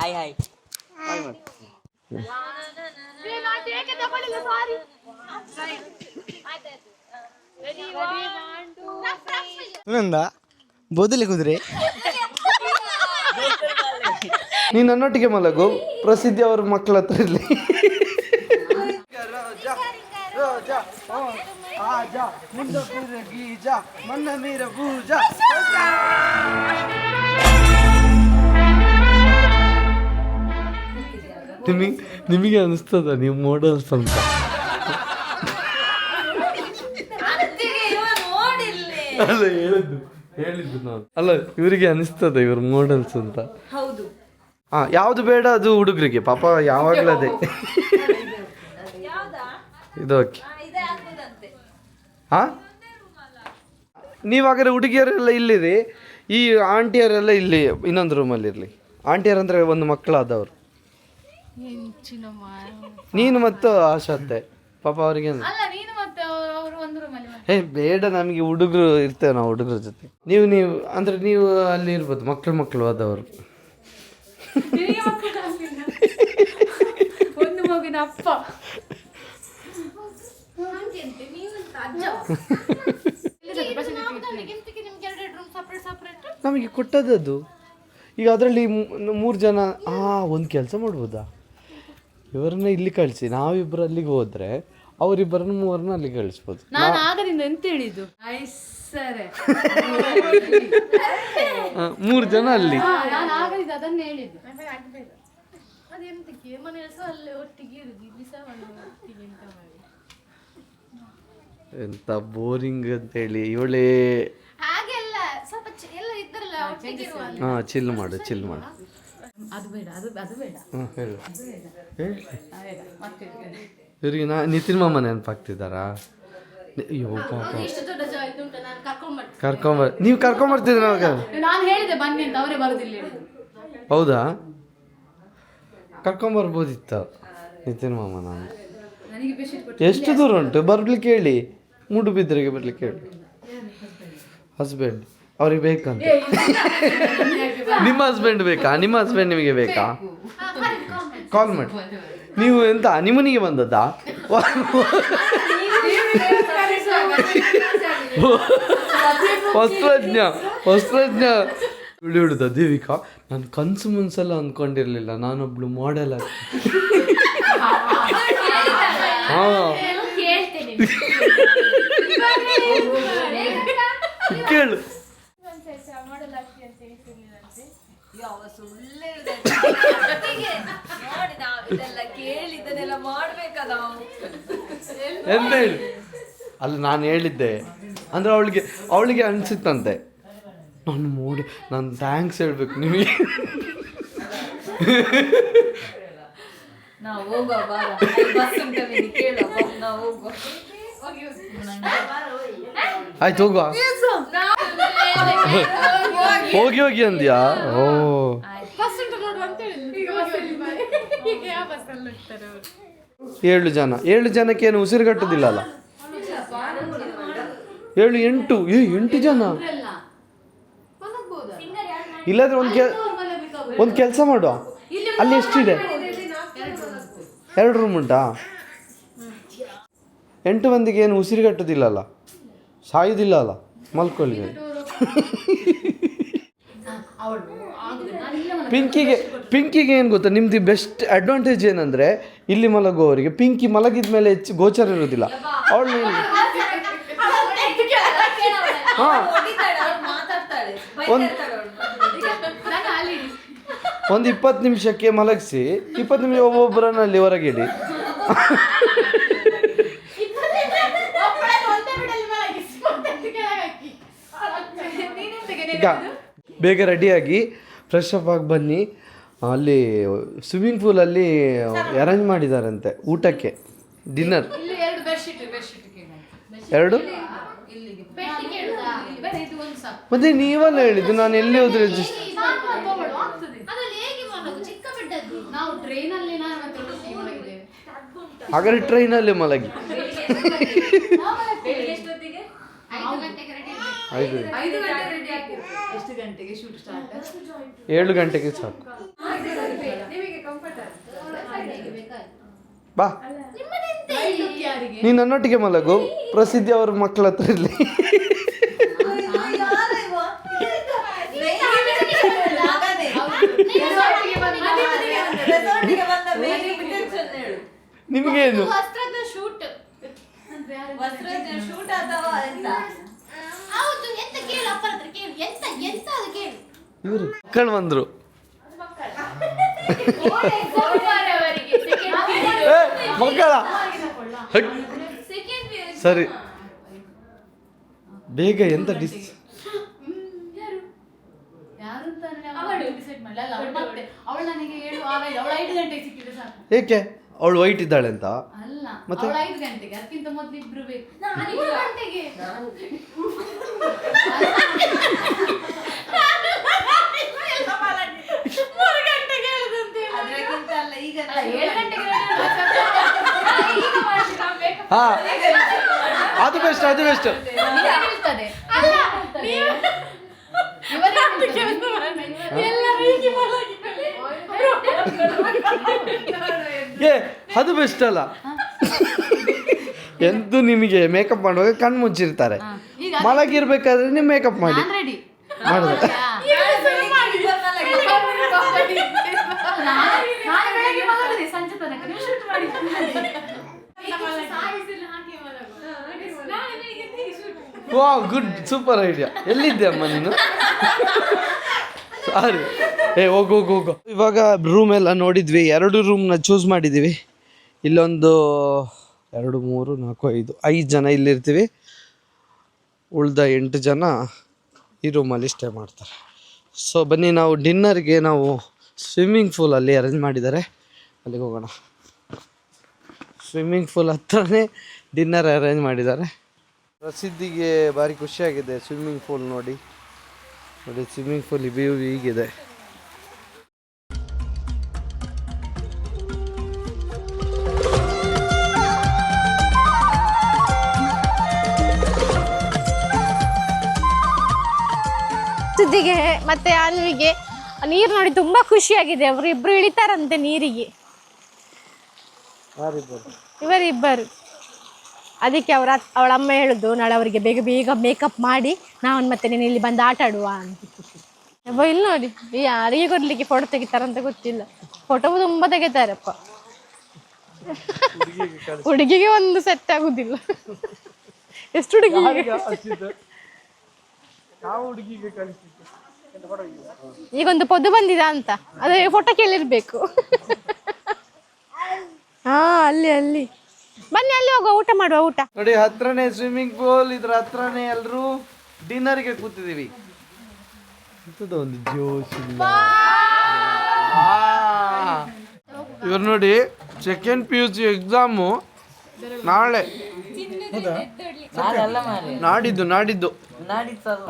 Hi hi ನಂದ ಬೋದಲಿ ಕುದುರೆ ನೀನು ನನ್ನೊಟ್ಟಿಗೆ ಮಲಗು ಪ್ರಸಿದ್ಧಿ ಅವ್ರ ಮಕ್ಕಳ ಹತ್ರ ಇರಲಿ ನಿಮಗೆ ಅನಿಸ್ತದ ನೀವು ಮಾಡಲ್ಸ್ ಅಂತ ಅಲ್ಲ ಹೇಳಿದ್ದು ನಾನು ಅಲ್ಲ ಇವರಿಗೆ ಅನಿಸ್ತದ ಇವ್ರು ಮಾಡಲ್ಸ್ ಅಂತ ಹೌದು. ಯಾವ್ದು ಬೇಡ ಅದು ಹುಡುಗರಿಗೆ ಪಾಪ ಯಾವಾಗಲೂ ಅದೇ ಇದು ಓಕೆ ನೀವಾಗಾದ್ರೆ ಹುಡುಗಿಯರೆಲ್ಲ ಇಲ್ಲಿರಿ, ಈ ಆಂಟಿಯರೆಲ್ಲ ಇಲ್ಲಿ ಇನ್ನೊಂದು ರೂಮಲ್ಲಿ ಇರಲಿ. ಆಂಟಿಯರಂದ್ರೆ ಒಂದು ಮಕ್ಕಳಾದವರು, ನೀನು ಮತ್ತು ಆಶಾತ್ತೆ ಪಾಪ ಅವರಿಗೆ ಬೇಡ, ನಮಗೆ ಹುಡುಗರು ಇರ್ತೇವೆ ನಾವು ಹುಡುಗರ ಜೊತೆ. ನೀವು ಅಂದರೆ ನೀವು ಅಲ್ಲಿ ಇರ್ಬೋದು, ಮಕ್ಕಳು ಆದವರು. ನಮಗೆ ಕೊಟ್ಟದ್ದು ಈಗ ಅದರಲ್ಲಿ 3 ಜನ. ಒಂದು ಕೆಲಸ ಮಾಡ್ಬೋದಾ, ಇವರನ್ನ ಇಲ್ಲಿ ಕಳಿಸಿ, ನಾವಿಬ್ಬರು ಅಲ್ಲಿಗೆ ಹೋದ್ರೆ ಅವರಿಬ್ಬರನ್ನ 3 ಅಲ್ಲಿಗೆ ಕಳಿಸ್ಬೋದು. ನಾನು ಆಗದಿಂದ ಎಂತ ಹೇಳಿದ್ದು, 3 ಜನ ಅಲ್ಲಿ. ನಾನು ಆಗದಿಂದ ಅದನ್ನ ಹೇಳಿದ್ದು. ಅದೆಂತಕ್ಕೆ ಮನೆಯಲ್ಲಿ ಸಹ ಅಲ್ಲೇ ಒಟ್ಟಿಗೆ ಇರುದು, ಇಲ್ಲಿ ಸಹ ಒಟ್ಟಿಗೆ ಎಂತ ಮಾಡಿ ಎಂತ ಬೋರಿಂಗ್ ಅಂತೇಳಿ ಇವಳೇ ಹಾಗೆಲ್ಲ ಸ್ವಲ್ಪ ಎಲ್ಲ ಇದ್ರಲ್ಲ ಒಟ್ಟಿಗೆ ಇರುವಲ್ಲ. ಚಿಲ್ ಮಾಡು ಅದು ಬೇಡ, ಅದು ಬೇಡ. ಹೇಳು ಇವರಿಗೆ ನಿತಿನ್ ಮಾಮ ನೆನಪಾಗ್ತಿದ್ದಾರಾ? ಅಯ್ಯೋ ಪಾಪ, ನೀವು ಕರ್ಕೊಂಬರ್ತಿದ್ರ? ನಾನು ಹೇಳಿದೆ ಬನ್ನಿ ಅಂತ, ಅವರೇ ಬರುದಿಲ್ಲ. ಹೌದಾ? ಕರ್ಕೊಂಬರ್ಬೋದಿತ್ತು ನಿತಿನ್ ಮಾಮ. ನಾನು ಎಷ್ಟು ದೂರ ಉಂಟು ಬರ್ಲಿಕ್ಕೆ ಹೇಳಿ, ಮೂಡುಬಿದ್ರೆಗೆ ಬರ್ಲಿಕ್ಕೆ ಹೇಳಿ. ಹಸ್ಬೆಂಡ್ ಅವ್ರಿಗೆ ಬೇಕಂತ. ನಿಮ್ಮ ಹಸ್ಬೆಂಡ್ ಬೇಕಾ? ನಿಮ್ಮ ಹಸ್ಬೆಂಡ್ ನಿಮಗೆ ಬೇಕಾ? ಕಾಲ್ ಮಾಡಿ. ನೀವು ಎಂತ ನಿಮ್ಮನಿಗೆ ಬಂದದ್ದಾ? ವಸ್ತ್ರಜ್ಞ ಹಿಡಿದ ದೇವಿಕಾ, ನಾನು ಕನ್ಸು ಮುನ್ಸೆಲ್ಲ ಅಂದ್ಕೊಂಡಿರ್ಲಿಲ್ಲ ನಾನೊಬ್ಳು ಮಾಡೆಲ್ ಆಗಿ. ಕೇಳು, ಎಂತ ಹೇಳಿ ಅಲ್ಲ, ನಾನು ಹೇಳಿದ್ದೆ ಅಂದ್ರೆ ಅವಳಿಗೆ ಅನಿಸಿತ್ತಂತೆ. ನಾನು ಥ್ಯಾಂಕ್ಸ್ ಹೇಳ್ಬೇಕು ನಿಮಗೆ. ಆಯ್ತು ಹೋಗುವ. ಹೋಗಿ ಅಂದ್ಯಾ? ಓ 7 ಜನಕ್ಕೆ ಏನು ಉಸಿರುಗಟ್ಟುದಿಲ್ಲ ಅಲ್ಲ? 7 8 ಜನ. ಇಲ್ಲಾದ್ರೆ ಒಂದು ಕೆಲಸ ಮಾಡುವ, ಅಲ್ಲಿ ಎಷ್ಟಿದೆ? 2 ರೂಮ್ ಉಂಟಾ? 8 ಮಂದಿಗೆ ಏನು ಉಸಿರುಗಟ್ಟುದಿಲ್ಲ ಅಲ್ಲ, ಸಾಯುವುದಿಲ್ಲ ಅಲ್ಲ, ಮಲ್ಕೊಳ್ಳಿ. ಪಿಂಕಿಗೆ ಏನು ಗೊತ್ತಾ, ನಿಮ್ದು ಬೆಸ್ಟ್ ಅಡ್ವಾಂಟೇಜ್ ಏನಂದರೆ, ಇಲ್ಲಿ ಮಲಗುವವರಿಗೆ ಪಿಂಕಿ ಮಲಗಿದ ಮೇಲೆ ಹೆಚ್ಚು ಗೋಚರ ಇರೋದಿಲ್ಲ. ಅವಳು ಒಂದು 20 ನಿಮಿಷಕ್ಕೆ ಮಲಗಿಸಿ, 20 ನಿಮಿಷ ಒಬ್ಬೊಬ್ಬರನ್ನಲ್ಲಿ ಹೊರಗಿಡಿ. ಈಗ ಬೇಗ ರೆಡಿಯಾಗಿ ಫ್ರೆಶ್ ಅಪ್ ಆಗಿ ಬನ್ನಿ. ಅಲ್ಲಿ ಸ್ವಿಮ್ಮಿಂಗ್ ಪೂಲಲ್ಲಿ ಅರೇಂಜ್ ಮಾಡಿದಾರಂತೆ ಊಟಕ್ಕೆ, ಡಿನ್ನರ್. 2 ಮತ್ತೆ ನೀವಲ್ಲ ಹೇಳಿದ್ದು, ನಾನು ಎಲ್ಲಿ ಹೋದ್ರೆ ಹಾಗಾದ್ರೆ ಟ್ರೈನಲ್ಲಿ ಮಲಗಿ. 7 ಗಂಟೆಗೆ ಸಾಕು. ಬಾ ನೀನು ನನ್ನೊಟ್ಟಿಗೆ ಮಲಗು, ಪ್ರಸಿದ್ಧಿ ಅವ್ರ ಮಕ್ಕಳ ಹತ್ರ ಇರಲಿ. ನಿಮಗೇನು ವಸ್ತ್ರದ ಶೂಟ್ ಹೌದು. ಎಂತ ಕೇಳು ಅಪ್ಪನ ಹತ್ರ ಕೇಳು. ಎಂತ ಎಂತ ಅದು ಕೇಳು. ಇವರು ಮಕ್ಕಳು ಬಂದ್ರು. ಮಕ್ಕಳ ಸರಿ ಬೇಗ ಎಂತ ಏಕೆ ಅವಳು ವೈಟ್ ಇದ್ದಾಳೆ ಅಂತ? ಮತ್ತೆ ಹಾ ಅದು ಬೆಸ್ಟ್, ಅದು ಬೆಸ್ಟ್. ಏ ಅದು ಬೆಸ್ಟ್ ಅಲ್ಲ. ಎಂತೂ ನಿಮಗೆ ಮೇಕಪ್ ಮಾಡುವಾಗ ಕಣ್ಣು ಮುಚ್ಚಿರ್ತಾರೆ, ಮಲಗಿರ್ಬೇಕಾದ್ರೆ ನೀವು ಮೇಕಪ್ ಮಾಡಿ ಮಾಡಿದ್ರೆ ವಾ ಗುಡ್, ಸೂಪರ್ ಐಡಿಯಾ. ಎಲ್ಲಿದ್ದೆ ಅಮ್ಮ ನೀನು? ಸಾರಿ, ಹೋಗು ಹೋಗು ಹೋಗು. ಇವಾಗ ರೂಮ್ ಎಲ್ಲ ನೋಡಿದ್ವಿ, 2 ರೂಮ್ನ ಚೂಸ್ ಮಾಡಿದ್ದೀವಿ. ಇಲ್ಲೊಂದು 2 3 4 5 ಜನ ಇಲ್ಲಿರ್ತೀವಿ, ಉಳ್ದ 8 ಜನ ಈ ರೂಮಲ್ಲಿ ಸ್ಟೇ ಮಾಡ್ತಾರೆ. ಸೊ ಬನ್ನಿ, ನಾವು ಡಿನ್ನರ್ಗೆ ನಾವು ಸ್ವಿಮ್ಮಿಂಗ್ ಪೂಲಲ್ಲಿ ಅರೇಂಜ್ ಮಾಡಿದ್ದಾರೆ, ಅಲ್ಲಿಗೆ ಹೋಗೋಣ. ಸ್ವಿಮ್ಮಿಂಗ್ ಪೂಲ್ ಹತ್ರನೇ ಡಿನ್ನರ್ ಅರೇಂಜ್ ಮಾಡಿದ್ದಾರೆ. ಪ್ರಸಿದ್ಧಿಗೆ ಭಾರಿ ಖುಷಿಯಾಗಿದೆ ಸ್ವಿಮ್ಮಿಂಗ್ ಪೂಲ್ ನೋಡಿ. ಸ್ವಿಮ್ಮಿಂಗ್ ಪೂಲ್ ವ್ಯೂ ಹೀಗಿದೆ. ಸುದ್ದಿಗೆ ಮತ್ತೆ ಅನ್ವಿಗೆ ನೀರು ನೋಡಿ ತುಂಬಾ ಖುಷಿಯಾಗಿದೆ. ಅವರಿಬ್ರು ಇಳಿತಾರಂತೆ ನೀರಿಗೆ, ಇವರಿಬ್ಬರು. ಅದಕ್ಕೆ ಅವಳ ಅಮ್ಮ ಹೇಳುದು, ನಾಳೆ ಅವರಿಗೆ ಬೇಗ ಬೇಗ ಮೇಕಪ್ ಮಾಡಿ ನಾವು ಮತ್ತೆ ನೀನು ಇಲ್ಲಿ ಬಂದು ಆಟ ಆಡುವ ಅಂತ. ಇಲ್ಲಿ ನೋಡಿ ಯಾರಿಗೆ ಕೊಡ್ಲಿಕ್ಕೆ ಫೋಟೋ ತೆಗಿತಾರಂತ ಗೊತ್ತಿಲ್ಲ. ಫೋಟೋ ತುಂಬಾ ತೆಗಿತಾರಪ್ಪ. ಹುಡುಗಿಗೆ ಒಂದು ಸೆಟ್ ಆಗುದಿಲ್ಲ. ಎಷ್ಟು ಹುಡುಗಿಗೆ ಈಗೊಂದು ಪೊದ್ದು ಬಂದಿದ ಅಂತ ಅದೇ ಫೋಟೋ ಕೇಳಿರ್ಬೇಕು. ಹಾ ಅಲ್ಲಿ ಅಲ್ಲಿ ಬನ್ನಿ, ಅಲ್ಲಿ ಹೋಗುವ, ಊಟ ಮಾಡುವ. ಊಟ ನೋಡಿ, ಹತ್ರನೇ ಸ್ವಿಮ್ಮಿಂಗ್ ಪೂಲ್, ಇದ್ರ ಹತ್ರನೇ ಎಲ್ಲರೂ ಡಿನ್ನರ್ಗೆ ಕೂತಿದೀವಿ. ಒಂದು ಜೋಶ್ ಇಲ್ಲ. ಇವ್ರು ನೋಡಿ, ಸೆಕೆಂಡ್ PUC ಎಕ್ಸಾಮು ನಾಳೆ,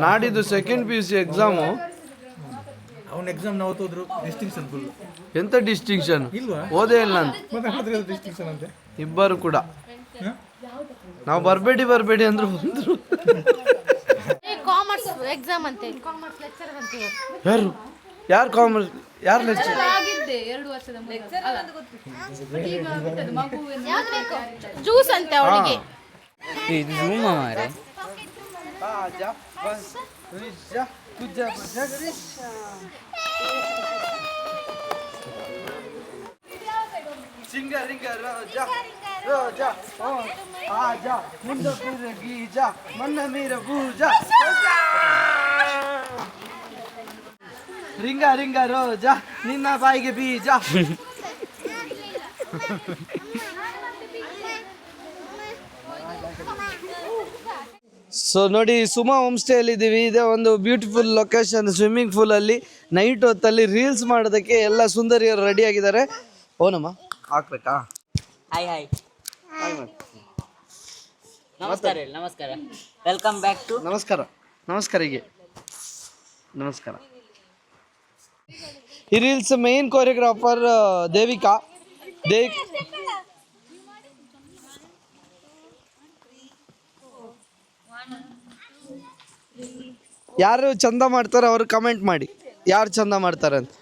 ನಾಡಿದ್ದು ಸೆಕೆಂಡ್ PUC ಎಕ್ಸಾಮು. ಅವನ ಎಕ್ಸಾಮ್ ನಾವು ಓದಿದ್ರು ಡಿಸ್ಟಿಂಕ್ಷನ್ ಫುಲ್. ಎಂತ ಡಿಸ್ಟಿಂಕ್ಷನ್? ಓದೇ ಇಲ್ಲ ಅಂತ ಡಿಸ್ಟಿಂಕ್ಷನ್ ಅಂತೆ ಇಬ್ಬರು ಕೂಡ. ನಾವು ಬರಬೇಡಿ ಅಂದ್ರು ಬಂದ್ರು. ಕಾಮರ್ಸ್ ಎಕ್ಸಾಮ್ ಅಂತೆ, ಕಾಮರ್ಸ್ ಲೆಕ್ಚರರ್ ಅಂತೆ. ಯಾರು ಕಾಮರ್ಸ್? ಯಾರು ಲೆಕ್ಚರ್? ಜ್ಯೂಸ್ ಅಂತೆ ಅವಳಿಗೆ. ಸಿಂಗರಿಂಗ ರೋಜಾ ರೋಜಾ ಆಜಾ ಮುಂದ ಪೂರ ಗೀಜಾ ಮನ್ನ ಮೀರ ಪೂಜಾ ರಿಂಗ ರಿಂಗ ರೋಜಾ ನಿನ್ನ ಬಾಯಿಗೆ ಬೀಜ. ಸೊ ನೋಡಿ, ಸುಮಾ ಹೋಮ್ ಸ್ಟೇ ಅಲ್ಲಿ ಇದ್ದೀವಿ. ಇದೇ ಒಂದು ಬ್ಯೂಟಿಫುಲ್ ಲೊಕೇಶನ್. ಸ್ವಿಮ್ಮಿಂಗ್ ಪೂಲ್ ಅಲ್ಲಿ ನೈಟ್ ಹೊತ್ತಲ್ಲಿ ರೀಲ್ಸ್ ಮಾಡೋದಕ್ಕೆ ಎಲ್ಲ ಸುಂದರಿಯರು ರೆಡಿ ಆಗಿದ್ದಾರೆ. ಓನಮ್ಮ ಹಾಕ್ಬೇಕಾ? ಹಾಯ್ ಹಾಯ್ ನಮಸ್ಕಾರ ನಮಸ್ಕಾರ, ವೆಲ್ಕಮ್ ಬ್ಯಾಕ್ ಟು. ನಮಸ್ಕಾರ ಹೀಗೆ ನಮಸ್ಕಾರ. ಈ ರೀಲ್ಸ್ ಮೇನ್ ಕೊರಿಯೋಗ್ರಾಫರ್ ದೇವಿಕಾ. ಯಾರು ಚಂದ ಮಾಡ್ತಾರೆ ಅವರು ಕಮೆಂಟ್ ಮಾಡಿ, ಯಾರು ಚಂದ ಮಾಡ್ತಾರೆ ಅಂತ.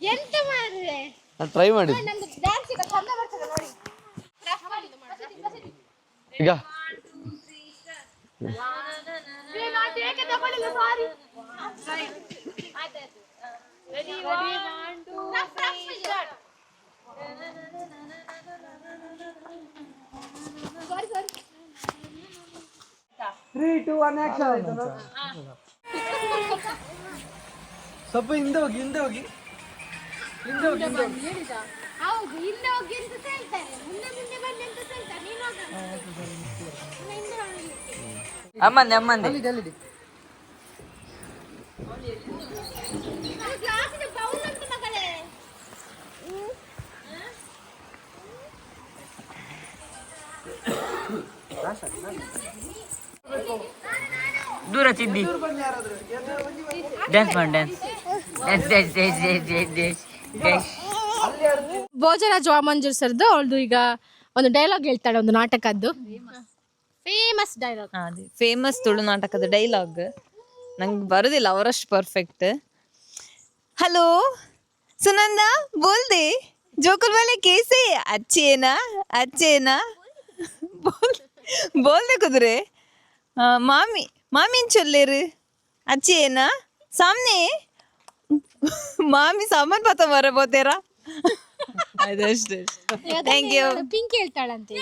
ಎಂತ ಮಾಡ್ರೆ ನಾನು ಟ್ರೈ ಮಾಡಿದ್ದೆ ನಮ್ದು ಡ್ಯಾನ್ಸ್ ಈಗ ಚಂದ ಬರ್ತದೆ ನೋಡಿ ಈಗ Ready, 1, 2, 3, start. Sorry. 3, 2, 1 ಆಕ್ಷನ್ ಸ್ವಲ್ಪ ಹಿಂದೆ ಹೋಗಿ ಹೌದು ಹಿಂದೆ ಹೋಗಿ ಅಂತ ಹೇಳ್ತಾರೆ ಮುಂದೆ ಬನ್ನಿ ಅಂತ ಹೇಳ್ತಾರೆ ನೀನು ಅಮ್ಮಂದೆ ಗ್ಲಾಸಿನ ಬೌಲ್ ಅಂತ ಮಗಳೇ ದೂರ ಚಿದ್ದಿ ಡ್ಯಾನ್ಸ್ ಮಾಡಿ ಡ್ಯಾನ್ಸ್ ಭೋಜರಾಜ್ ವಾಮಂಜೂರ್ ಸರ್ದು ಅವಳದು ಈಗ ಒಂದು ಡೈಲಾಗ್ ಹೇಳ್ತಾಳೆ ಒಂದು ನಾಟಕದ್ದು ಫೇಮಸ್ ಡೈಲಾಗ್. ಅದೇ ಫೇಮಸ್ ತುಳು ನಾಟಕದ ಡೈಲಾಗ್ ನಂಗೆ ಬರೋದಿಲ್ಲ ಅವರಷ್ಟು ಪರ್ಫೆಕ್ಟ್. ಹಲೋ ಸುನಂದ ಬೋಲ್ದೆ ಜೋಕುಲ್ ವಾಲೆ ಕೇಸೆ ಅಚ್ಚೇನಾ ಬೋಲ್ದೆ ಕುದುರೆ ಮಾಮಿನ್ ಚೊಲ್ಲೇರು ಅಚ್ಚೇನಾ ಸಾಮ್ನೆ ಮಾಮಿ ಸಾಮಾನ್ ಪತ ಬರಬೋತೇರಾ ಅದಷ್ಟೇ. Thank you. ಪಿಂಕ್ ಹೇಳ್ತಾಳಂತೆ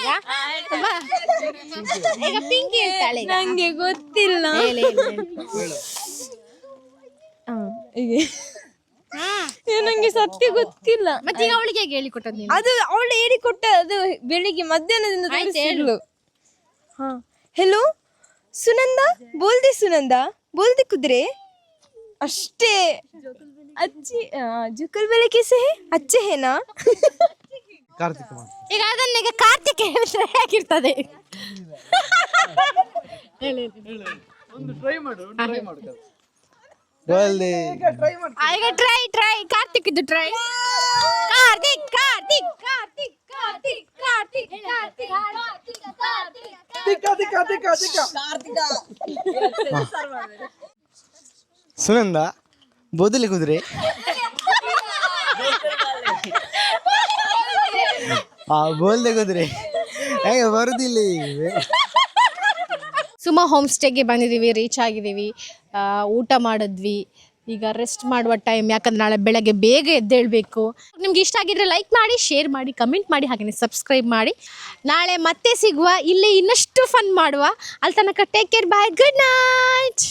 ಈಗ ಪಿಂಕ್ ಹೇಳ್ತಾಳೆ ನಂಗೆ ಗೊತ್ತಿಲ್ಲ. ನಂಗೆ ಸತ್ಯ ಗೊತ್ತಿಲ್ಲ. ಮತ್ತೆ ಈಗ ಅವಳಿಗೆ ಹೇಗೆ ಹೇಳಿಕೊಟ್ಟದ್ದು ನೀನು? ಅದು ಅವಳು ಹೇಳಿಕೊಟ್ಟ ಅದು ಬೆಳಿಗ್ಗೆ ಮಧ್ಯಾಹ್ನದಿಂದ ತೋರಿಸಿದ್ಲು. ಹಾ ಹೆಲೋ ಸುನಂದ ಬೋಲ್ದೆ ಕುದುರೆ ಅಷ್ಟೇ. ಅಚ್ಚಿ ಜುಕಲ್ ಬೆಲೆ ಕೇಸೆ ಅಚ್ಚೆ ಹೇನಾ ಕಾರ್ತಿಕ್ ಈಗ ಅದನ್ನ ಕಾರ್ತಿಕ್ ಹೇಳಿದ್ರೆ ಹೇಗಿರ್ತದೆ? ಒಂದು ಟ್ರೈ ಮಾಡು ಈಗ ಟ್ರೈ ಕಾರ್ತಿಕ್ ಇದು ಟ್ರೈ ಸುನಂದ ಬೋದಲಿ ಕುದುರೆ ಬೋಲ್ದೆ ಕುದುರೆ ಹೇಗೆ ಬರುದಿಲ್ಲ. ಸುಮಾ ಹೋಮ್ ಸ್ಟೇಗೆ ಬಂದಿದ್ದೀವಿ, ರೀಚ್ ಆಗಿದ್ದೀವಿ, ಊಟ ಮಾಡಿದ್ವಿ. ಈಗ ರೆಸ್ಟ್ ಮಾಡುವ ಟೈಮ್, ಯಾಕಂದ್ರೆ ನಾಳೆ ಬೆಳಗ್ಗೆ ಬೇಗ ಎದ್ದೇಳಬೇಕು. ನಿಮ್ಗೆ ಇಷ್ಟ ಆಗಿದ್ರೆ ಲೈಕ್ ಮಾಡಿ, ಶೇರ್ ಮಾಡಿ, ಕಮೆಂಟ್ ಮಾಡಿ, ಹಾಗೆಯೇ ಸಬ್ಸ್ಕ್ರೈಬ್ ಮಾಡಿ. ನಾಳೆ ಮತ್ತೆ ಸಿಗುವ, ಇಲ್ಲಿ ಇನ್ನಷ್ಟು ಫನ್ ಮಾಡುವ. ಅಲ್ಲಿ ತನಕ ಟೇಕ್ ಕೇರ್, ಬಾಯ್, ಗುಡ್ ನೈಟ್.